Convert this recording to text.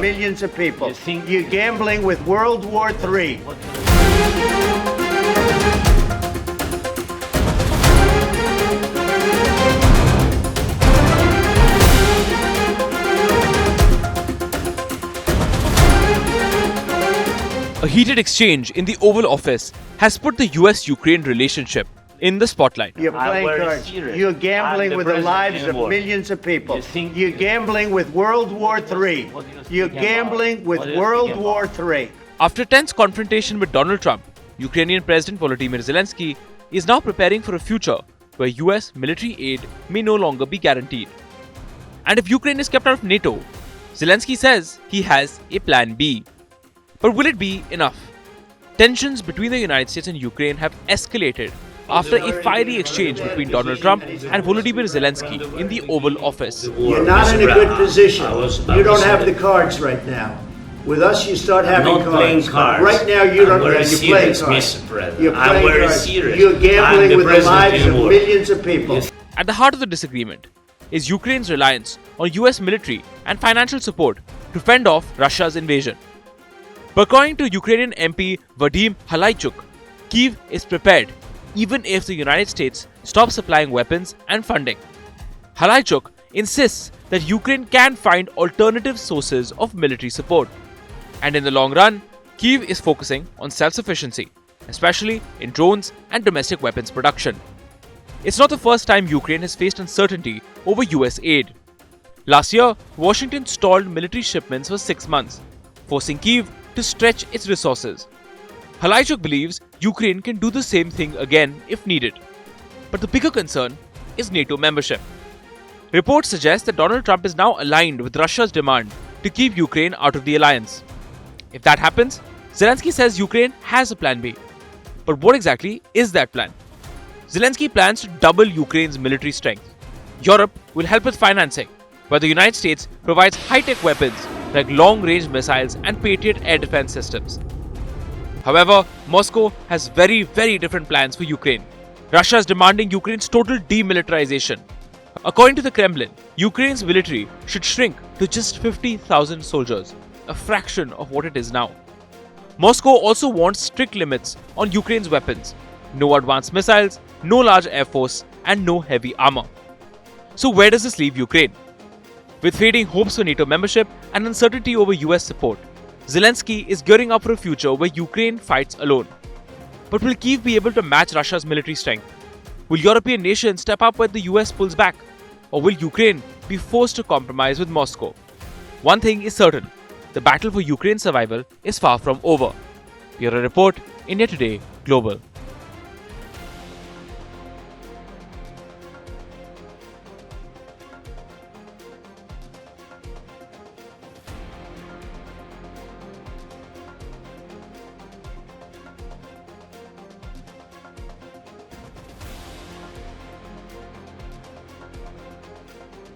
of millions of people. You're gambling with World War III. A heated exchange in the Oval Office has put the US-Ukraine relationship in the spotlight. You're playing cards. You're gambling with the lives of millions of people. You're gambling with World War III. You're gambling with World War III. After tense confrontation with Donald Trump, Ukrainian President Volodymyr Zelensky is now preparing for a future where US military aid may no longer be guaranteed. And if Ukraine is kept out of NATO, Zelensky says he has a plan B. But will it be enough? Tensions between the United States and Ukraine have escalated after a fiery exchange between Donald Trump and Volodymyr Zelensky in the Oval Office. You're not in a good position. You don't have the cards right now. With us, you start having cards. Right now, you don't have. You're playing cards. You're playing cards. You're gambling with the lives of millions of people. At the heart of the disagreement is Ukraine's reliance on US military and financial support to fend off Russia's invasion. But according to Ukrainian MP Vadim Halaychuk, Kyiv is prepared even if the United States stops supplying weapons and funding. Halaychuk insists that Ukraine can find alternative sources of military support. And in the long run, Kyiv is focusing on self-sufficiency, especially in drones and domestic weapons production. It's not the first time Ukraine has faced uncertainty over US aid. Last year, Washington stalled military shipments for 6 months, forcing Kyiv to stretch its resources. Halaychuk believes Ukraine can do the same thing again if needed. But the bigger concern is NATO membership. Reports suggest that Donald Trump is now aligned with Russia's demand to keep Ukraine out of the alliance. If that happens, Zelensky says Ukraine has a plan B. But what exactly is that plan? Zelensky plans to double Ukraine's military strength. Europe will help with financing, while the United States provides high-tech weapons like long-range missiles and Patriot air defense systems. However, Moscow has very different plans for Ukraine. Russia is demanding Ukraine's total demilitarization. According to the Kremlin, Ukraine's military should shrink to just 50,000 soldiers, a fraction of what it is now. Moscow also wants strict limits on Ukraine's weapons: no advanced missiles, no large air force, and no heavy armor. So where does this leave Ukraine? With fading hopes for NATO membership and uncertainty over US support, Zelensky is gearing up for a future where Ukraine fights alone. But will Kyiv be able to match Russia's military strength? Will European nations step up when the US pulls back? Or will Ukraine be forced to compromise with Moscow? One thing is certain: the battle for Ukraine's survival is far from over. Bureau Report, India Today Global.